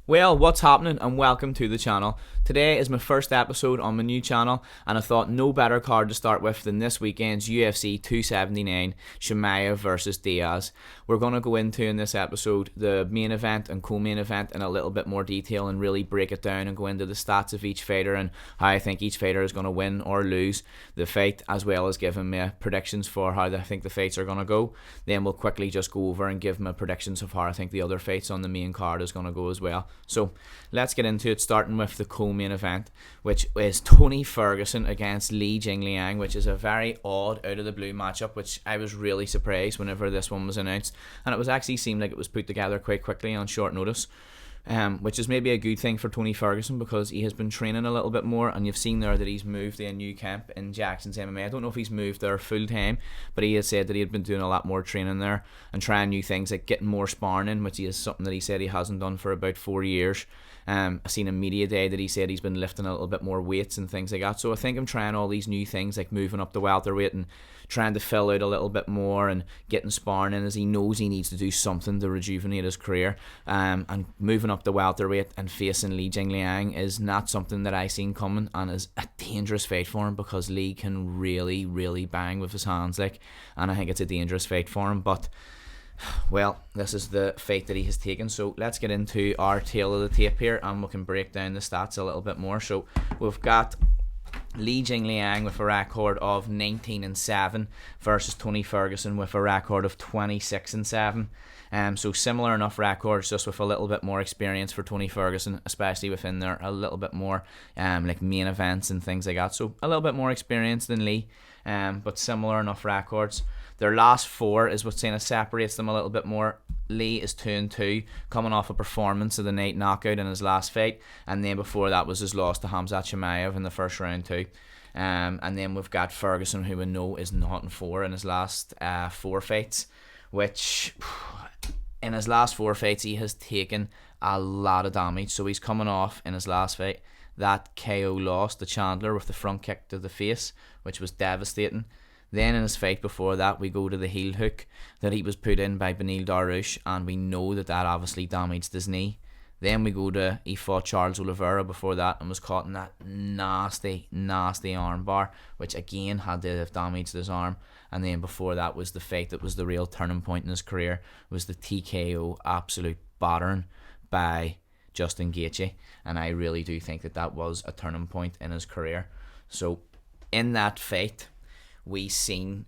Well, what's happening, and welcome to the channel. Today is my first episode on my new channel, and I thought no better card to start with than this weekend's UFC 279 Chimaev versus Diaz. We're going to go into in this episode the main event and co-main event in a little bit more detail and really break it down and go into the stats of each fighter and how I think each fighter is going to win or lose the fight, as well as giving me predictions for how I think the fights are going to go. Then we'll quickly just go over and give my predictions of how I think the other fights on the main card is going to go as well. So let's get into it, starting with the co-main event, which is Tony Ferguson against Li Jingliang, which is a very odd out of the blue matchup, which I was really surprised whenever this one was announced, and it was actually seemed like it was put together quite quickly on short notice. Which is maybe a good thing for Tony Ferguson because he has been training a little bit more, and you've seen there that he's moved to a new camp in Jackson's MMA. I don't know if he's moved there full time, but he has said that he had been doing a lot more training there and trying new things like getting more sparring in, which is something that he said he hasn't done for about 4 years. I've seen a media day that he said he's been lifting a little bit more weights and things like that. So I think I'm trying all these new things like moving up the welterweight and trying to fill out a little bit more and getting sparring in, as he knows he needs to do something to rejuvenate his career. And moving up the welterweight and facing Li Jingliang is not something that I seen coming, and is a dangerous fight for him because Li can really, really bang with his hands, and I think it's a dangerous fight for him. But well, this is the fight that he has taken, so let's get into our tail of the tape here and we can break down the stats a little bit more. So we've got Li Jingliang with a record of 19-7 versus Tony Ferguson with a record of 26-7. So similar enough records, just with a little bit more experience for Tony Ferguson, especially within there a little bit more like main events and things like that. So a little bit more experience than Li, but similar enough records. Their last four is what kind of separates them a little bit more. Li is 2-2, coming off a performance of the night knockout in his last fight, and then before that was his loss to Khamzat Chimaev in the first round too. And then we've got Ferguson, who we know is 0-4 in his last 4 fights, which in his last 4 fights he has taken a lot of damage. So he's coming off in his last fight that KO loss to Chandler with the front kick to the face, which was devastating. Then in his fight before that, we go to the heel hook that he was put in by Beneil Dariush, and we know that obviously damaged his knee. Then we go to he fought Charles Oliveira before that and was caught in that nasty, nasty arm bar, which again had to have damaged his arm. And then before that was the fight that was the real turning point in his career, was the TKO absolute battering by Justin Gaethje, and I really do think that was a turning point in his career. So in that fight, we seen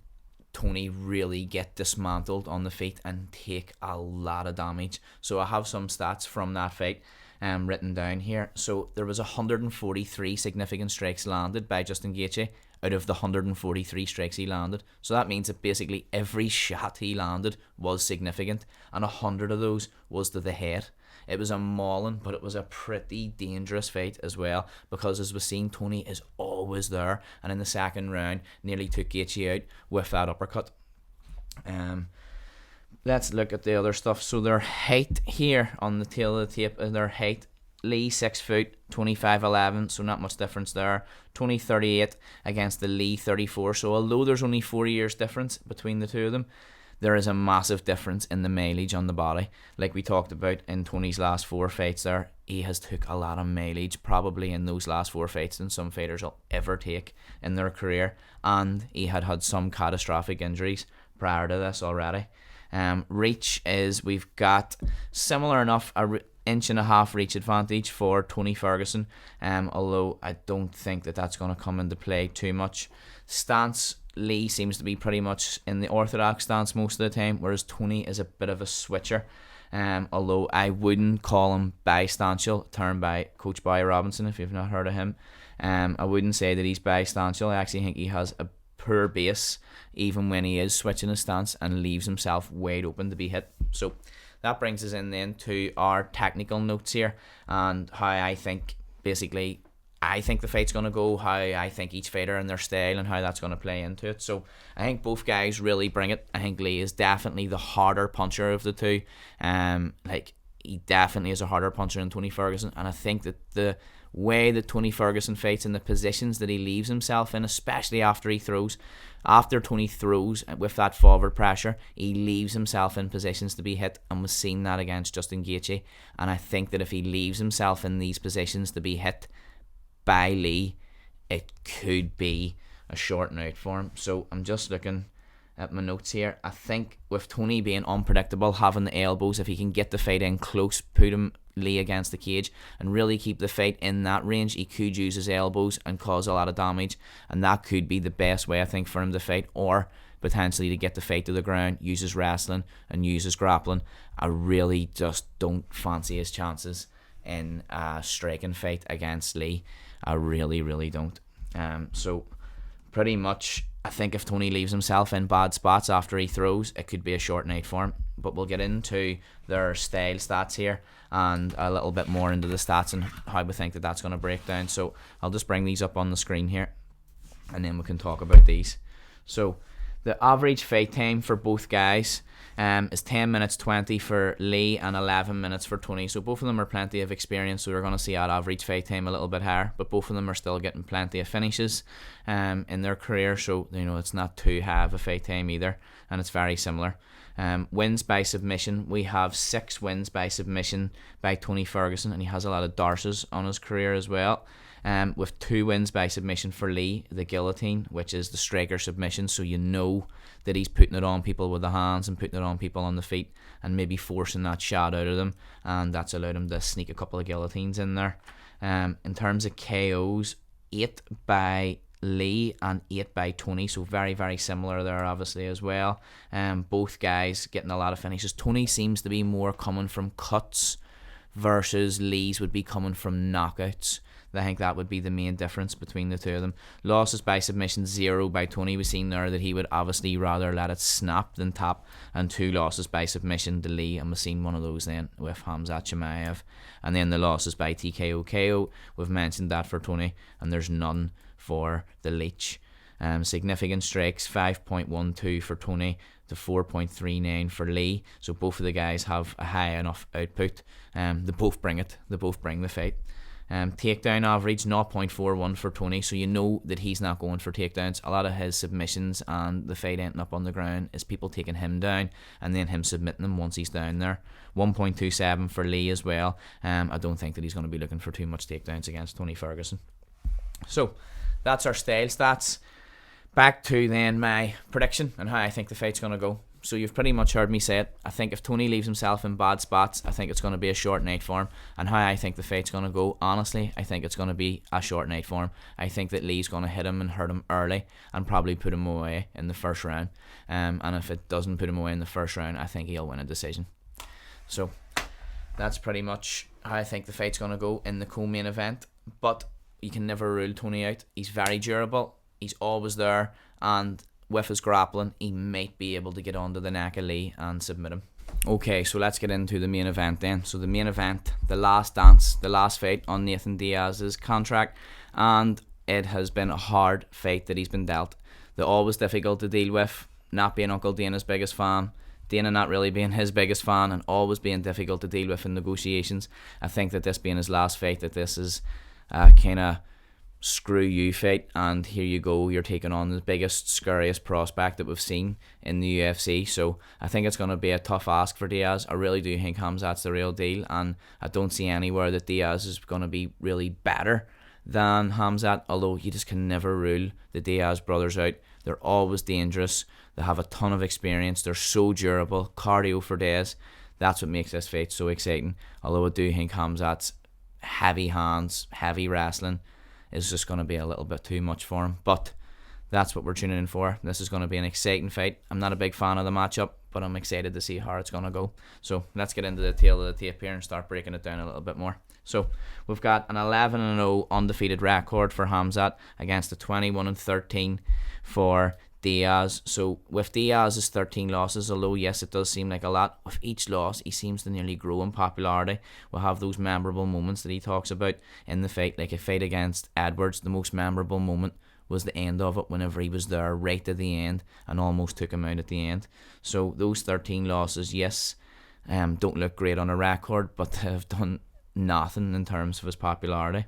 Tony really get dismantled on the feet and take a lot of damage. So I have some stats from that fight written down here. So there was 143 significant strikes landed by Justin Gaethje out of the 143 strikes he landed. So that means that basically every shot he landed was significant, and 100 of those was to the head. It was a mauling, but it was a pretty dangerous fight as well, because as we've seen, Tony is always there, and in the second round nearly took Gaethje out with that uppercut. Let's look at the other stuff. So their height here on the tail of the tape is their height. Li 6 foot, Tony 5'11", so not much difference there. Tony 38 against the Li 34. So although there's only 4 years difference between the two of them, there is a massive difference in the mileage on the body. Like we talked about in Tony's last 4 fights there, he has took a lot of mileage probably in those last 4 fights than some fighters will ever take in their career, and he had some catastrophic injuries prior to this already. Reach is, we've got similar enough, inch and a half reach advantage for Tony Ferguson, although I don't think that's going to come into play too much. Stance, Li seems to be pretty much in the orthodox stance most of the time, whereas Tony is a bit of a switcher, although I wouldn't call him bistantial, termed by Coach Barry Robinson, if you've not heard of him. I wouldn't say that he's bistantial. I actually think he has a poor base even when he is switching his stance and leaves himself wide open to be hit. So that brings us in then to our technical notes here and how I think basically I think the fight's going to go, how I think each fighter and their style and how that's going to play into it. So I think both guys really bring it. I think Li is definitely the harder puncher of the two. he definitely is a harder puncher than Tony Ferguson, and I think that the way that Tony Ferguson fights and the positions that he leaves himself in, especially after he throws, after Tony throws with that forward pressure, he leaves himself in positions to be hit, and we've seen that against Justin Gaethje. And I think that if he leaves himself in these positions to be hit by Lee, it could be a short night for him. So I'm just looking at my notes here. I think with Tony being unpredictable, having the elbows, if he can get the fight in close, put him Lee against the cage and really keep the fight in that range, he could use his elbows and cause a lot of damage, and that could be the best way, I think, for him to fight, or potentially to get the fight to the ground, use his wrestling and use his grappling. I really just don't fancy his chances in a striking fight against Lee. I really don't. So pretty much, I think if Tony leaves himself in bad spots after he throws, it could be a short night for him. But we'll get into their style stats here and a little bit more into the stats and how we think that that's going to break down. So I'll just bring these up on the screen here, and then we can talk about these. So the average fight time for both guys is 10 minutes 20 for Lee and 11 minutes for Tony. So both of them are plenty of experience, so we're going to see that average fight time a little bit higher, but both of them are still getting plenty of finishes in their career, so it's not too high of a fight time either, and it's very similar. Wins by submission, we have 6 wins by submission by Tony Ferguson, and he has a lot of Darces on his career as well. With 2 wins by submission for Lee, the guillotine, which is the striker submission, so that he's putting it on people with the hands and putting it on people on the feet and maybe forcing that shot out of them, and that's allowed him to sneak a couple of guillotines in there. In terms of KOs, 8 by Lee and 8 by Tony, so very similar there obviously as well. Both guys getting a lot of finishes. Tony seems to be more coming from cuts versus Lee's would be coming from knockouts. I think that would be the main difference between the two of them. Losses by submission, 0 by Tony. We've seen there that he would obviously rather let it snap than tap, and 2 losses by submission to Lee, and we've seen one of those then with Khamzat Chimaev. And then the losses by TKO KO, we've mentioned that for Tony, and there's none for the Leech. Significant strikes, 5.12 for Tony to 4.39 for Lee. So both of the guys have a high enough output. They both bring it. They both bring the fight. Takedown average 0.41 for Tony, so that he's not going for takedowns. A lot of his submissions and the fight ending up on the ground is people taking him down and then him submitting them once he's down there. 1.27 for Lee as well. I don't think that he's going to be looking for too much takedowns against Tony Ferguson. So that's our style stats. Back to then my prediction and how I think the fight's going to go. So you've pretty much heard me say it. I think if Tony leaves himself in bad spots, I think it's going to be a short night for him. And how I think the fight's going to go, honestly, I think it's going to be a short night for him. I think that Lee's going to hit him and hurt him early and probably put him away in the first round. And if it doesn't put him away in the first round, I think he'll win a decision. So that's pretty much how I think the fight's going to go in the co-main event. But you can never rule Tony out. He's very durable. He's always there, and with his grappling, he might be able to get onto the neck of Lee and submit him. Okay, so let's get into the main event then. So the main event, the last dance, the last fight on Nathan Diaz's contract, and it has been a hard fight that he's been dealt. They're always difficult to deal with, not being Uncle Dana's biggest fan, Dana not really being his biggest fan, and always being difficult to deal with in negotiations. I think that this being his last fight, that this is kind of screw you fight, and here you go, you're taking on the biggest, scariest prospect that we've seen in the UFC. So I think it's going to be a tough ask for Diaz. I really do think Khamzat's the real deal, and I don't see anywhere that Diaz is going to be really better than Khamzat, although you just can never rule the Diaz brothers out. They're always dangerous. They have a ton of experience. They're so durable. Cardio for days. That's what makes this fight so exciting, although I do think Khamzat's heavy hands, heavy wrestling is just going to be a little bit too much for him. But that's what we're tuning in for. This is going to be an exciting fight. I'm not a big fan of the matchup, but I'm excited to see how it's going to go. So let's get into the tail of the tape here and start breaking it down a little bit more. So we've got an 11-0 undefeated record for Khamzat against a 21-13 for Diaz. So with Diaz's 13 losses, although yes, it does seem like a lot, with each loss he seems to nearly grow in popularity. We'll have those memorable moments that he talks about in the fight, like a fight against Edwards. The most memorable moment was the end of it, whenever he was there right at the end and almost took him out at the end. So those 13 losses, yes, don't look great on a record, but have done nothing in terms of his popularity.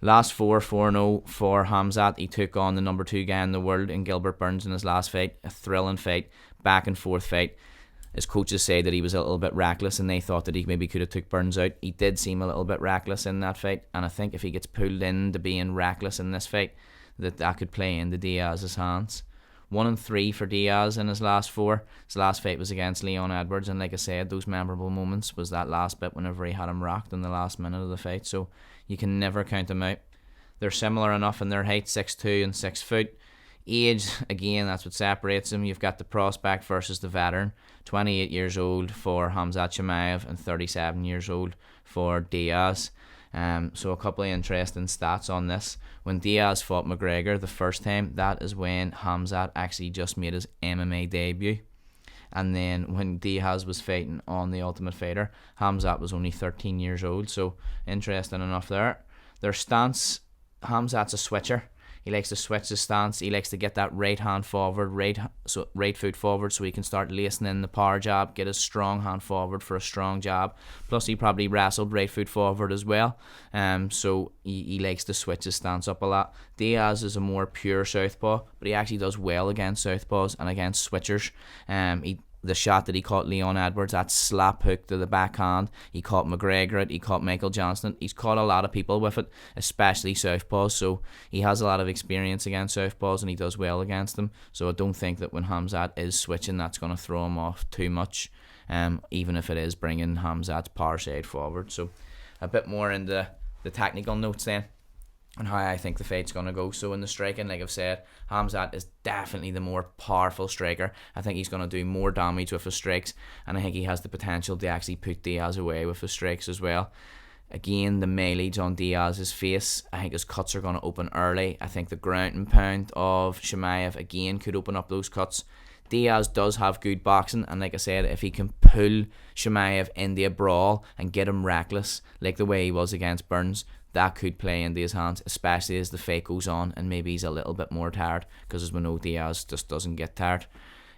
Last 4-0 for Khamzat. He took on the number 2 guy in the world in Gilbert Burns in his last fight. A thrilling fight, back and forth fight. His coaches say that he was a little bit reckless and they thought that he maybe could have took Burns out. He did seem a little bit reckless in that fight, and I think if he gets pulled into being reckless in this fight, that could play into Diaz's hands. 1-3 for Diaz in his last 4. His last fight was against Leon Edwards, and like I said, those memorable moments was that last bit whenever he had him rocked in the last minute of the fight, so you can never count him out. They're similar enough in their height, 6'2" and 6 foot. Age, again, that's what separates them. You've got the prospect versus the veteran. 28 years old for Khamzat Chimaev and 37 years old for Diaz. So a couple of interesting stats on this. When Diaz fought McGregor the first time, that is when Khamzat actually just made his MMA debut. And then when Diaz was fighting on The Ultimate Fighter, Khamzat was only 13 years old. So interesting enough there. Their stance, Khamzat's a switcher. He likes to switch his stance. He likes to get that right hand forward, right foot forward, so he can start lacing in the power jab, get his strong hand forward for a strong jab. Plus, he probably wrestled right foot forward as well. So he likes to switch his stance up a lot. Diaz is a more pure southpaw, but he actually does well against southpaws and against switchers. The shot that he caught Leon Edwards, that slap hook to the backhand, he caught McGregor it, he caught Michael Johnson. He's caught a lot of people with it, especially southpaws, so he has a lot of experience against southpaws and he does well against them. So I don't think that when Khamzat is switching, that's going to throw him off too much, even if it is bringing Khamzat's power side forward. So a bit more into the technical notes then, and how I think the fight's going to go. So in the striking, like I've said, Khamzat is definitely the more powerful striker. I think he's going to do more damage with his strikes, and I think he has the potential to actually put Diaz away with his strikes as well. Again, the mileage on Diaz's face, I think his cuts are going to open early. I think the ground and pound of Chimaev again could open up those cuts. Diaz does have good boxing, and like I said, if he can pull Chimaev into a brawl and get him reckless like the way he was against Burns, that could play into his hands, especially as the fight goes on and maybe he's a little bit more tired, because as we know, Diaz just doesn't get tired.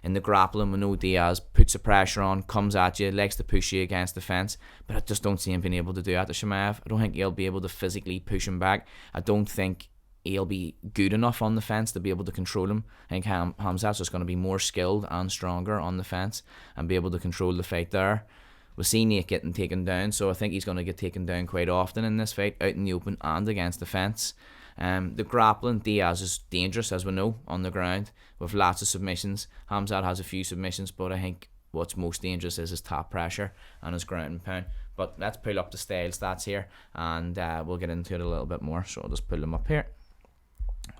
In the grappling, we know Diaz puts the pressure on, comes at you, likes to push you against the fence, but I just don't see him being able to do that to Chimaev. I don't think he'll be able to physically push him back. I don't think he'll be good enough on the fence to be able to control him. I think Khamzat's just going to be more skilled and stronger on the fence and be able to control the fight there. We've seen Nate getting taken down, so I think he's going to get taken down quite often in this fight, out in the open and against the fence. The grappling, Diaz is dangerous, as we know, on the ground, with lots of submissions. Khamzat has a few submissions, but I think what's most dangerous is his top pressure and his ground and pound. But let's pull up the style stats here, and we'll get into it a little bit more. So I'll just pull them up here.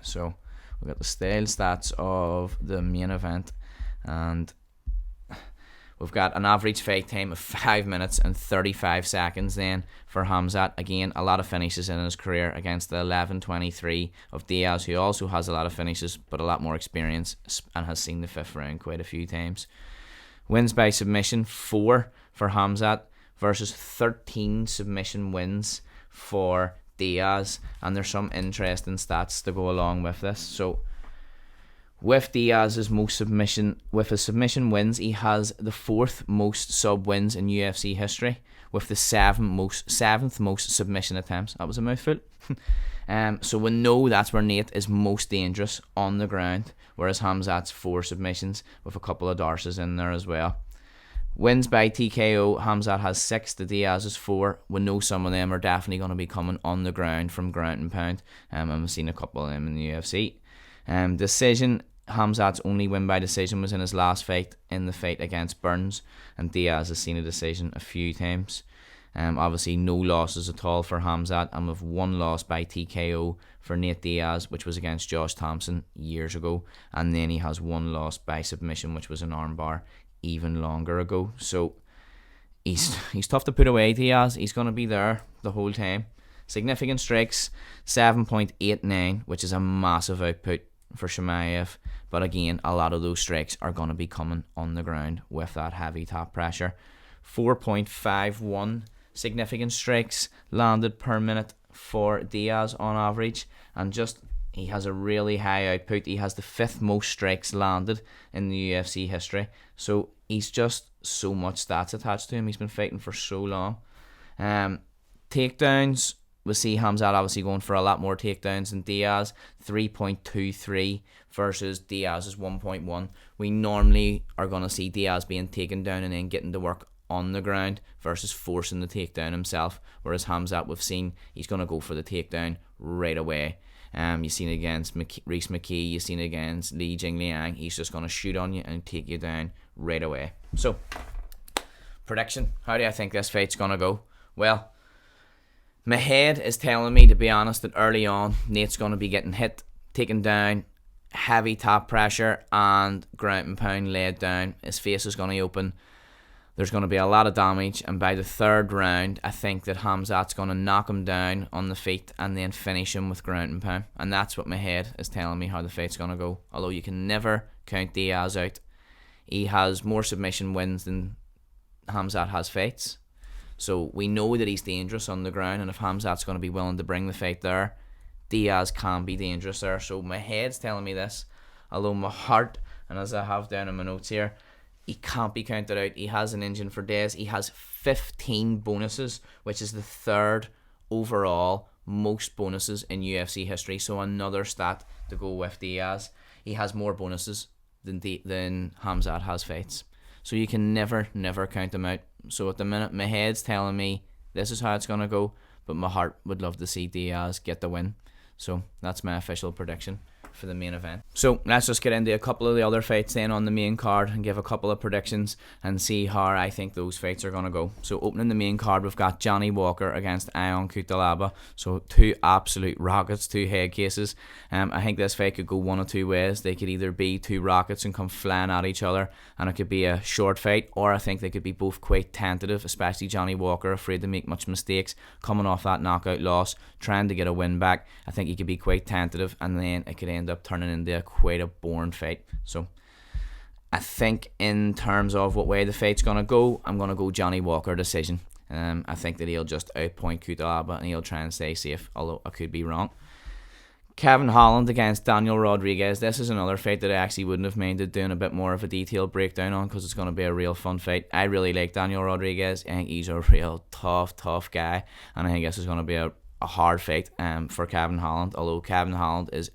So we've got the style stats of the main event, and we've got an average fight time of 5 minutes and 35 seconds then for Khamzat. Again, a lot of finishes in his career against the 11-23 of Diaz, who also has a lot of finishes but a lot more experience and has seen the 5th round quite a few times. Wins by submission, 4 for Khamzat versus 13 submission wins for Diaz. And there's some interesting stats to go along with this. So with Diaz's with his submission wins, he has the 4th most sub wins in UFC history, with the 7th most submission attempts. That was a mouthful. So we know that's where Nate is most dangerous on the ground, whereas Khamzat's 4 submissions with a couple of darces in there as well. Wins by TKO, Khamzat has 6 to Diaz's 4. We know some of them are definitely going to be coming on the ground from ground and pound, and we've seen a couple of them in the UFC. Decision, Khamzat's only win by decision was in his last fight, in the fight against Burns, and Diaz has seen a decision a few times. Obviously no losses at all for Khamzat, and with 1 loss by TKO for Nate Diaz, which was against Josh Thompson years ago, and then he has 1 loss by submission, which was an armbar even longer ago. So he's tough to put away, Diaz. He's going to be there the whole time. Significant strikes, 7.89, which is a massive output for Chimaev, but again, a lot of those strikes are going to be coming on the ground with that heavy top pressure. 4.51 significant strikes landed per minute for Diaz on average, and just he has a really high output. He has the 5th most strikes landed in the UFC history, so he's just so much stats attached to him. He's been fighting for so long. Takedowns, we see Khamzat obviously going for a lot more takedowns than Diaz. 3.23 versus Diaz's 1.1. We normally are going to see Diaz being taken down and then getting to work on the ground versus forcing the takedown himself. Whereas Khamzat, we've seen he's going to go for the takedown right away. You've seen it against Reese McKee, you've seen it against Li Jingliang. He's just going to shoot on you and take you down right away. So, prediction. How do I think this fight's going to go? Well, my head is telling me, to be honest, that early on, Nate's going to be getting hit, taken down, heavy top pressure, and ground and pound laid down. His face is going to open. There's going to be a lot of damage, and by the third round, I think that Khamzat's going to knock him down on the feet and then finish him with ground and pound. And that's what my head is telling me how the fight's going to go. Although you can never count Diaz out. He has more submission wins than Khamzat has fights. So we know that he's dangerous on the ground, and if Khamzat's going to be willing to bring the fight there, Diaz can be dangerous there. So my head's telling me this, although my heart, and as I have down in my notes here, he can't be counted out. He has an engine for days. He has 15 bonuses, which is the third overall most bonuses in UFC history. So another stat to go with Diaz. He has more bonuses than Khamzat has fights. So you can never count him out. So at the minute, my head's telling me this is how it's going to go, but my heart would love to see Diaz get the win. So that's my official prediction for the main event. So let's just get into a couple of the other fights then on the main card and give a couple of predictions and see how I think those fights are going to go. So opening the main card, we've got Johnny Walker against Ion Cutelaba. So two absolute rockets, two head cases. I think this fight could go one of two ways. They could either be two rockets and come flying at each other, and it could be a short fight, or I think they could be both quite tentative, especially Johnny Walker, afraid to make much mistakes, coming off that knockout loss, trying to get a win back. I think he could be quite tentative, and then it could end up turning into quite a boring fight. So I think in terms of what way the fight's going to go, I'm going to go Johnny Walker decision. I think that he'll just outpoint Cutelaba and he'll try and stay safe, although I could be wrong. Kevin Holland against Daniel Rodriguez. This is another fight that I actually wouldn't have minded doing a bit more of a detailed breakdown on, because it's going to be a real fun fight. I really like Daniel Rodriguez. I think he's a real tough guy, and I think this is going to be a hard fight for Kevin Holland, although Kevin Holland is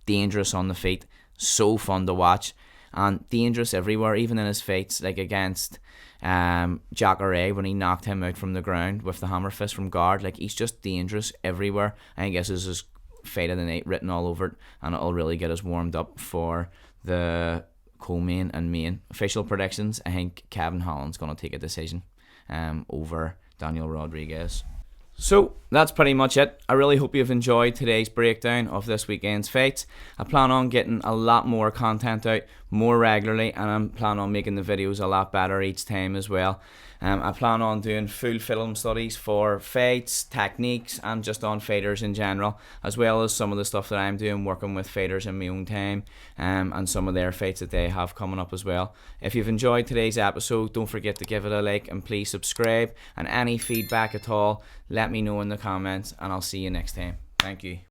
dangerous on the feet, so fun to watch, and dangerous everywhere, even in his fights, like against Jacare when he knocked him out from the ground with the hammer fist from guard. Like, he's just dangerous everywhere. I guess this is his fight of the night written all over it, and it'll really get us warmed up for the co-main and main. Official predictions, I think Kevin Holland's going to take a decision over Daniel Rodriguez. So that's pretty much it. I really hope you've enjoyed today's breakdown of this weekend's fights. I plan on getting a lot more content out more regularly, and I'm planning on making the videos a lot better each time as well. I plan on doing full film studies for fights, techniques, and just on fighters in general, as well as some of the stuff that I'm doing working with fighters in my own time, and some of their fights that they have coming up as well. If you've enjoyed today's episode, don't forget to give it a like and please subscribe, and any feedback at all, let me know in the comments, and I'll see you next time. Thank you.